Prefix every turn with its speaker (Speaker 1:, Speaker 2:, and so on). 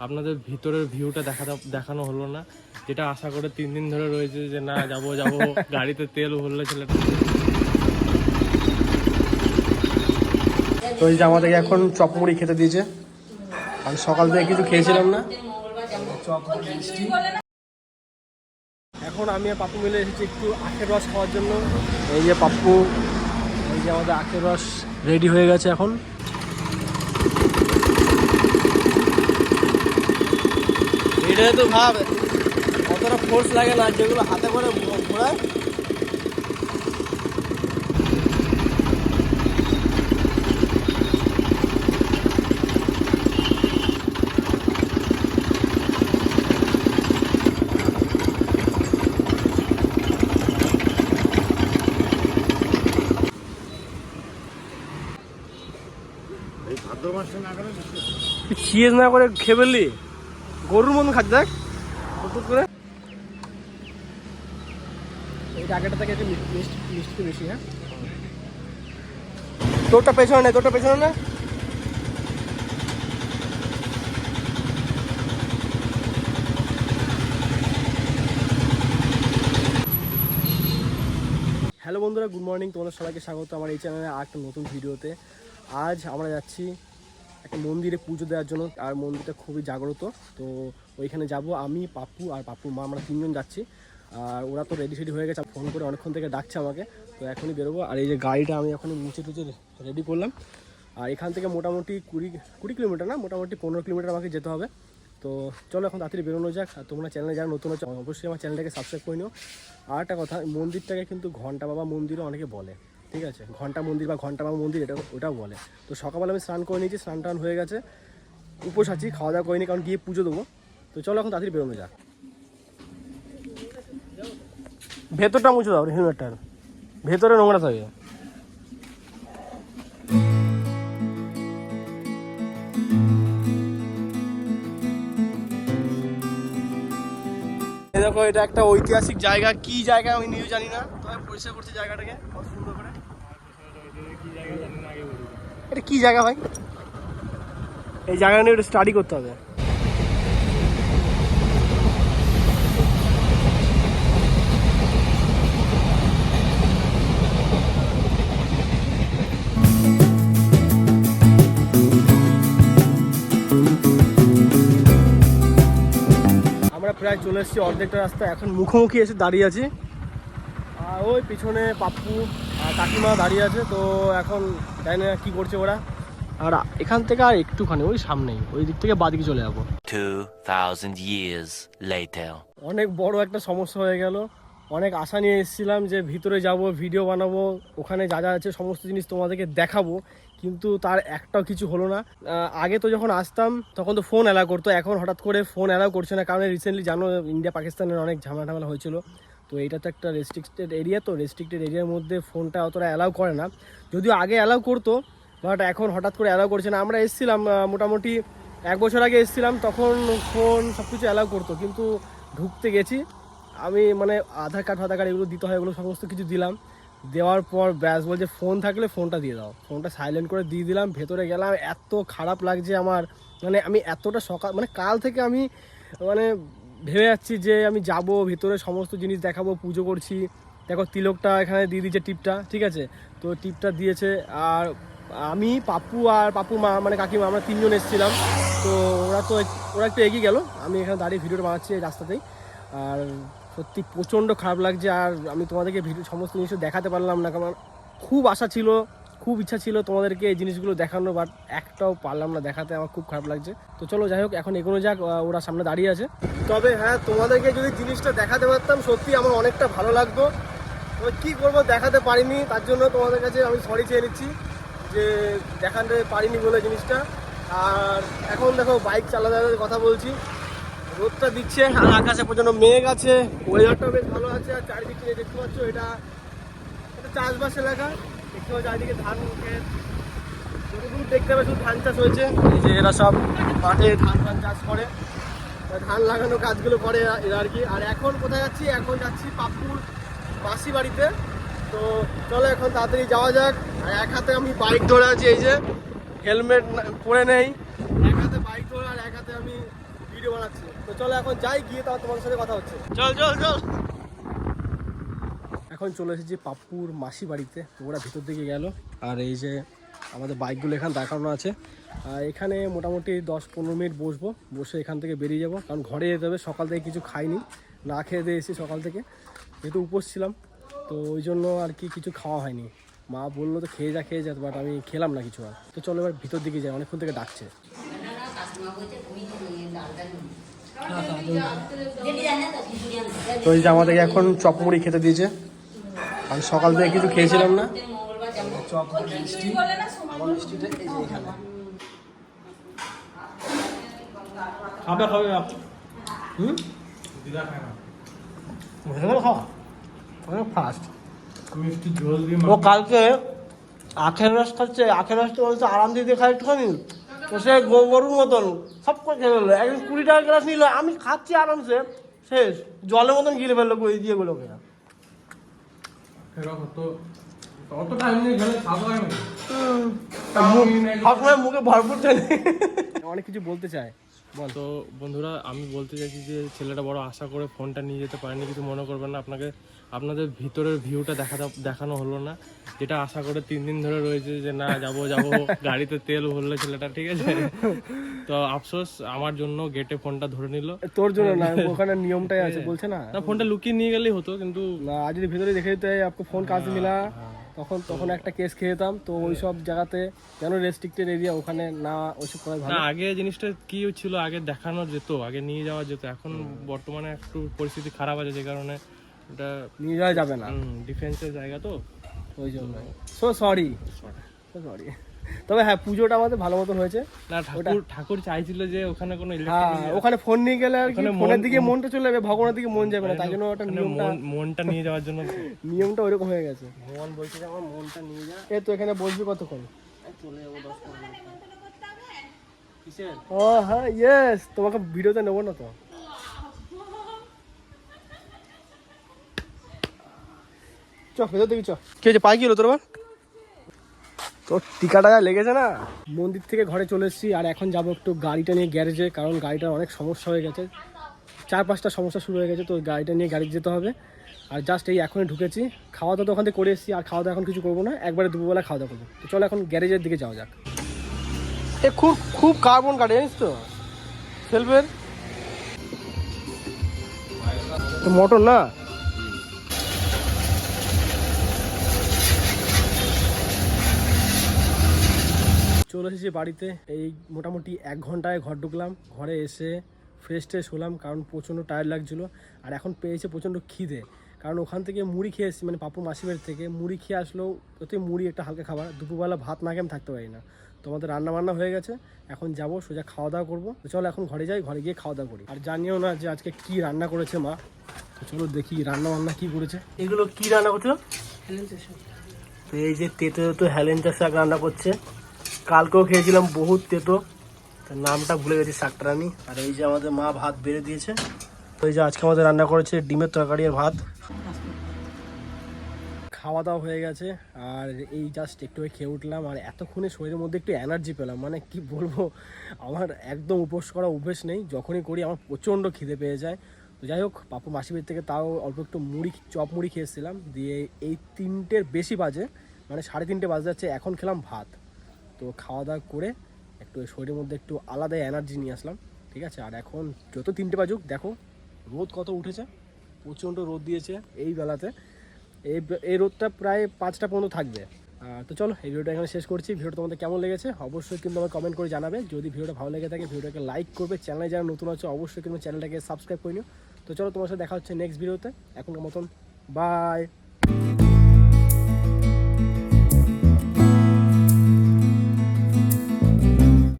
Speaker 1: আপনাদের ভিতরের ভিউটা দেখানো হলো না, যেটা আশা করে 3 দিন ধরে রয়েছে যে না যাবো গাড়িতে তেল ভরলে ছেলেটা। তো এই যে আমাদেরকে এখন চপ মুড়ি খেতে দিয়েছে, আমি সকাল থেকে কিছু খেয়েছিলাম না। চপ মিষ্টি। এখন আমি আর পাপ্পু মিলে এসেছি একটু আখের রস খাওয়ার জন্য। এই যে পাপ্পু, এই যে আমাদের আখের রস রেডি হয়ে গেছে এখন। এটাই তো ভাব, অতটা ফোর্স লাগে না, যেগুলো হাতে করে ঘোরায়। চিজ না করে খেয়ে ফেললি, গরুর মতন খাচ্ছে দেখ করে। এই আগেটা থেকে একটু মিষ্টি বেশি। হ্যাঁ, তোরটা পেছনে নেই, তোরটা পেছনে না। হ্যালো বন্ধুরা, গুড মর্নিং। তোমাদের সবাইকে স্বাগত আমার এই চ্যানেলে আর একটা নতুন ভিডিওতে। আজ আমরা যাচ্ছি একটা মন্দিরে পুজো দেওয়ার জন্য, আর মন্দিরটা খুবই জাগ্রত। তো ওইখানে যাব আমি, পাপ্পু আর পাপ্পুর মা, আমরা 3 জন যাচ্ছি। আর ওরা তো রেডি হয়ে গেছে, ফোন করে অনেকক্ষণ থেকে ডাকছে আমাকে। তো এখনই বেরোবো। আর এই যে গাড়িটা আমি এখনই মুছে টুচে রেডি করলাম। আর এখান থেকে মোটামুটি 20 কিলোমিটার না, মোটামুটি 15 কিলোমিটার আমাকে যেতে হবে। তো চলো এখন তাড়াতাড়ি বেরোনো যাক। আর তোমরা চ্যানেলে যারা নতুন হচ্ছে অবশ্যই আমার চ্যানেলটাকে সাবস্ক্রাইব করে নিও। আর একটা কথা, মন্দিরটাকে কিন্তু ঘন্টা বাবা মন্দিরও অনেকে বলে, ঠিক আছে? ঘন্টা মন্দির বা ঘন্টা বাবা মন্দির ওটাও বলে। তো সকালবেলা আমি স্নান করে নিয়েছি, স্নান টান হয়ে গেছে, উপোস আছি, খাওয়া দাওয়া করিনি কারণ গিয়ে পুজো দেবো। তো চলো এখন তাড়াতাড়ি বেরোনো যাক। ভেতরটা মুছে দাও, হেলমেটটার ভেতরে নোংরা থাকে। দেখো, এটা একটা ঐতিহাসিক জায়গা, কি জায়গা আমি নিজেও জানি না, তবে পরিষ্কার করছি জায়গাটাকে কত সুন্দর করে। এটা কি জায়গা ভাই? এই জায়গা নিয়ে একটু স্টাডি করতে হবে। আমরা প্রায় চলে এসেছি অর্ধেকটা রাস্তা, এখন মুখোমুখি এসে দাঁড়িয়ে আছি। আর ওই পিছনে পাপ্পু আর কাকিমা দাঁড়িয়ে আছে। তো এখন জানি না কী করছে ওরা। আর এখান থেকে আর একটুখানি ওই সামনেই, ওই দিক থেকে বাদিকে চলে যাবো।
Speaker 2: 2000 years later.
Speaker 1: অনেক বড় একটা সমস্যা হয়ে গেল। অনেক আশা নিয়ে এসেছিলাম যে ভিতরে যাব, ভিডিও বানাবো, ওখানে যা যা আছে সমস্ত জিনিস তোমাদেরকে দেখাবো, কিন্তু তার একটাও কিছু হলো না। আগে তো যখন আসতাম তখন তো ফোন অ্যালাউ করতো, এখন হঠাৎ করে ফোন অ্যালাউ করছে না। কারণ রিসেন্টলি জানো ইন্ডিয়া পাকিস্তানের অনেক ঝামেলা হয়েছিল। তো এইটা তো একটা রেস্ট্রিক্টেড এরিয়া, তো রেস্ট্রিক্টেড এরিয়ার মধ্যে ফোনটা অতটা অ্যালাউ করে না। যদিও আগে অ্যালাউ করতো, বাট এখন হঠাৎ করে অ্যালাউ করছে না। আমরা এসেছিলাম মোটামুটি 1 বছর আগে এসেছিলাম, তখন ফোন সব কিছু অ্যালাউ করতো, কিন্তু ঢুকতে গেছি আমি, মানে আধার কার্ড এগুলো দিতে হয়, এগুলো সমস্ত কিছু দিলাম। দেওয়ার পর ব্যাস বলছে ফোন থাকলে ফোনটা দিয়ে দাও। ফোনটা সাইলেন্ট করে দিয়ে দিলাম, ভেতরে গেলাম। এত খারাপ লাগছে আমার, মানে আমি এতটা সকাল, মানে কাল থেকে আমি মানে ভেবে যাচ্ছি যে আমি যাব, ভেতরে সমস্ত জিনিস দেখাবো, পুজো করছি। দেখো তিলকটা এখানে দিয়ে দিয়েছে, টিপটা, ঠিক আছে? তো টিপটা দিয়েছে। আর আমি, পাপ্পু আর পাপ্পুর মা মানে কাকিমা, আমরা 3 জন এসেছিলাম। তো ওরা একটু এগিয়ে গেল, আমি এখানে দাঁড়িয়ে ভিডিওটা বানাচ্ছি এই রাস্তাতেই। আর সত্যি প্রচণ্ড খারাপ লাগছে। আর আমি তোমাদেরকে সমস্ত জিনিস দেখাতে পারলাম না, কারণ খুব আশা ছিল, খুব ইচ্ছা ছিল তোমাদেরকে এই জিনিসগুলো দেখানো, বাট একটাও পারলাম না দেখাতে। আমার খুব খারাপ লাগছে। তো চলো যাই হোক, এখন এগোনো যাক, ওরা সামনে দাঁড়িয়ে আছে। তবে হ্যাঁ, তোমাদেরকে যদি জিনিসটা দেখাতে পারতাম সত্যি আমার অনেকটা ভালো লাগতো। তবে কী করবো, দেখাতে পারিনি, তার জন্য তোমাদের কাছে আমি সরি চেয়ে নিচ্ছি যে দেখাতে পারিনি বলে জিনিসটা। আর এখন দেখো বাইক চালাতে কথা বলছি, রোদটা দিচ্ছে আর আকাশে প্রচণ্ড মেঘ আছে, ওয়েদারটাও বেশ ভালো আছে। আর চারিদিকে দেখতে পাচ্ছ, এটা চাষবাস এলাকা, দেখতে পাচ্ছ চারিদিকে ধান ক্ষেত, যতদূর দেখতে পাবে শুধু ধান চাষ হয়েছে। এই যে এরা সব মাঠে ধান চাষ করে, ধান লাগানো কাজগুলো করে এরা আর কি। আর এখন কোথায় যাচ্ছি? এখন যাচ্ছি পাপ্পুর মাসি বাড়িতে। তো চলো এখন তাড়াতাড়ি যাওয়া যাক। আর এক হাতে আমি বাইক ধরে আছি, এই যে হেলমেট পরে নেই, এক হাতে বাইক ধরে আর এক হাতে আমি ভিডিও বানাচ্ছে। তো চলো এখন যাই, গিয়ে তারপর তোমাদের সাথে কথা হচ্ছে। চল চল চল। এখন চলে এসেছি পাপ্পুর মাসি বাড়িতে। তো ওরা ভিতর দিকে গেল, আর এই যে আমাদের বাইকগুলো এখানে দেখানো আছে। আর এখানে মোটামুটি 10-15 মিনিট বসবো, বসে এখান থেকে বেরিয়ে যাব, কারণ ঘরে যেতে হবে। সকাল থেকে কিছু খাইনি, না খেয়ে দিয়ে এসেছি সকাল থেকে, যেহেতু উপোস ছিলাম, তো ওই জন্য আর কি কিছু খাওয়া হয়নি। মা বললো তো খেয়ে যা, বাট আমি খেলাম না কিছু আর। তো চলো এবার ভিতর দিকে যাই, অনেকক্ষণ থেকে ডাকছে। তো এই যে আমাদেরকে এখন চপ মুড়ি খেতে দিয়েছে, আমি সকাল থেকে কিছু খেয়েছিলাম না। চপ মিষ্টি, আমার মিষ্টিটা এই যে এখানে। খাবে দিদা খায় না, খাওয়া অনেক ফাস্ট। মিষ্টি ঝোল দিয়ে ও কালকে আখের রস খাচ্ছে, আখের রসটা বলছে আরাম দিয়ে খাই একটুখানি, তো সে গরুর মতন সব করে খেয়ে ফেললো। একদিন 20 টাকার গ্লাস নিল, আমি খাচ্ছি আরামসে, শেষ জলের মতন গিলে ফেললো ওই দিয়ে গুলোকে। মুখে ভরপুর চলে। অনেক কিছু বলতে চায় বল।
Speaker 3: তো বন্ধুরা, আমি বলতে চাইছি যে ছেলেটা বড় আশা করে ফোনটা নিয়ে যেতে পারেনি, কিছু মনে করবেন না। আপনাদের ভিতরের ভিউটা দেখানো হলো না, যেটা আশা করে 3 দিন ধরে রয়েছে যে না যাবো গাড়িতে তেল ভরলে ছেলেটা, ঠিক আছে। তো আফসোস আমার জন্য, গেটে ফোনটা ধরে নিল।
Speaker 1: তোর জন্য না, ওখানে নিয়মটাই আছে, বলছে না
Speaker 3: ফোনটা লুকিয়ে নিয়ে গেলেই হতো, কিন্তু
Speaker 1: না, আজ যদি ভিতরে দেখে দিতে আপনি ফোন কাছে মিলা, তখন একটা কেস খেয়ে যেতাম। তো ওই সব জায়গাতে কেন রেস্ট্রিক্টেড এরিয়া, ওখানে না ওইসব করা ভালো।
Speaker 3: না, আগে জিনিসটা কি ছিল, আগে দেখানো যেত, আগে নিয়ে যাওয়া যেত। এখন বর্তমানে একটু পরিস্থিতি খারাপ আছে, যে কারণে এটা
Speaker 1: নিয়ে যাওয়া যাবে না,
Speaker 3: ডিফেন্সের জায়গা তো,
Speaker 1: ওই জন্য সরি। তবে হ্যাঁ, পুজোটা আমাদের ভালো মতন হয়েছে।
Speaker 3: না, ঠাকুর চাইছিল যে ওখানে কোনো
Speaker 1: ওখানে ফোন নিয়ে গেলে আর কি ফোনের দিকে মনটা চলে যাবে, ভগবানের দিকে মন যাবে না, তাই জন্য ওটা
Speaker 3: মনটা নিয়ে যাওয়ার জন্য
Speaker 1: নিয়মটা ওইরকম হয়ে গেছে। ভগবান বলছে যে আমার মনটা নিয়ে যা। এ তো এখানে বসবি কতক্ষণ? চলে যাবো 10-15 মিনিট। কিসের? ও হ্যাঁ, ইয়েস, তোমাকে ভিডিওতে নেবো না তো। চ ভেতর দেখি, চ। কি হয়েছে, পাই কি হলো তোর? তোর টিকাটা যা লেগেছে না। মন্দির থেকে ঘরে চলে এসেছি, আর এখন যাবো একটু গাড়িটা নিয়ে গ্যারেজে, কারণ গাড়িটার অনেক সমস্যা হয়ে গেছে, 4-5টা সমস্যা শুরু হয়ে গেছে। তো গাড়িটা নিয়ে গ্যারেজ যেতে হবে। আর জাস্ট এই এখনই ঢুকেছি, খাওয়া দাওয়া তো ওখান থেকে করে এসেছি, আর খাওয়া দাওয়া এখন কিছু করবো না, একবারে দুপুরবেলা খাওয়া দাওয়া করবো। তো চলো এখন গ্যারেজের দিকে যাওয়া যাক। এ খুব কার্বন কাটে, জানিস তো, সেলফের তো মোটর না। চলে এসেছি বাড়িতে, এই মোটামুটি 1 ঘন্টায় ঘর ঢুকলাম। ঘরে এসে ফ্রেশ ট্রেশ হলাম, কারণ প্রচণ্ড টায়ার্ড লাগছিলো। আর এখন পেয়েছে প্রচণ্ড খিদে, কারণ ওখান থেকে মুড়ি খেয়ে এসেছি, মানে পাপ্পু মাসির বাড়ি থেকে মুড়ি খেয়ে আসলেও ওতে মুড়ি একটা হালকা খাবার। দুপুরবেলা ভাত না খেয়ে আমি থাকতে পারি না। তো আমাদের রান্নাবান্না হয়ে গেছে, এখন যাবো সোজা খাওয়া দাওয়া করবো। তো চলো এখন ঘরে যাই, ঘরে গিয়ে খাওয়া দাওয়া করি। আর জানিও না যে আজকে কি রান্না করেছে মা। তো চলো দেখি রান্না বান্না কি করেছে। এগুলো কি রান্না করছিল? এই যে তেতো হেলেঞ্চা শাক রান্না করছে। কালকেও খেয়েছিলাম বহুত তেতো, নামটা ভুলে গেছি শাকটার আমি। আর এই যে আমাদের মা ভাত বেড়ে দিয়েছে। ওই যে আজকে আমাদের রান্না করেছে ডিমের তরকারি আর ভাত। খাওয়া দাওয়া হয়ে গেছে, আর এই জাস্ট একটু খেয়ে উঠলাম। আর এতক্ষণে শরীরের মধ্যে একটু এনার্জি পেলাম, মানে কি বলবো, আমার একদম উপোস করা অভ্যেস নেই, যখনই করি আমার প্রচণ্ড খিদে পেয়ে যায়। তো যাই হোক, পাপ্পু মাসির থেকে তাও অল্প একটু চপ মুড়ি খেয়েছিলাম। দিয়ে এই 3টের বেশি বাজে, মানে 3:30 বাজে যাচ্ছে, এখন খেলাম ভাত। তো খাওয়া দাওয়া করে একটু শরীরের মধ্যে একটু আলাদা এনার্জি নিয়ে আসলাম, ঠিক আছে। আর এখন যত 3টে বাজুক, দেখো রোদ কত উঠেছে, প্রচণ্ড রোদ দিয়েছে এই বেলাতে। এই রোদটা প্রায় 5টা পর্যন্ত থাকবে। তো চলো এই ভিডিওটা এখানে শেষ করছি। ভিডিওটা তোমাদের কেমন লেগেছে অবশ্যই কিন্তু আমাকে কমেন্ট করে জানাবে। যদি ভিডিওটা ভালো লেগে থাকে ভিডিওটাকে লাইক করবে, চ্যানেলে যারা নতুন আছে অবশ্যই কিন্তু চ্যানেলটাকে সাবস্ক্রাইব করে নিও। তো চলো তোমার সাথে দেখা হচ্ছে নেক্সট ভিডিওতে, এখনকার মতন বাই।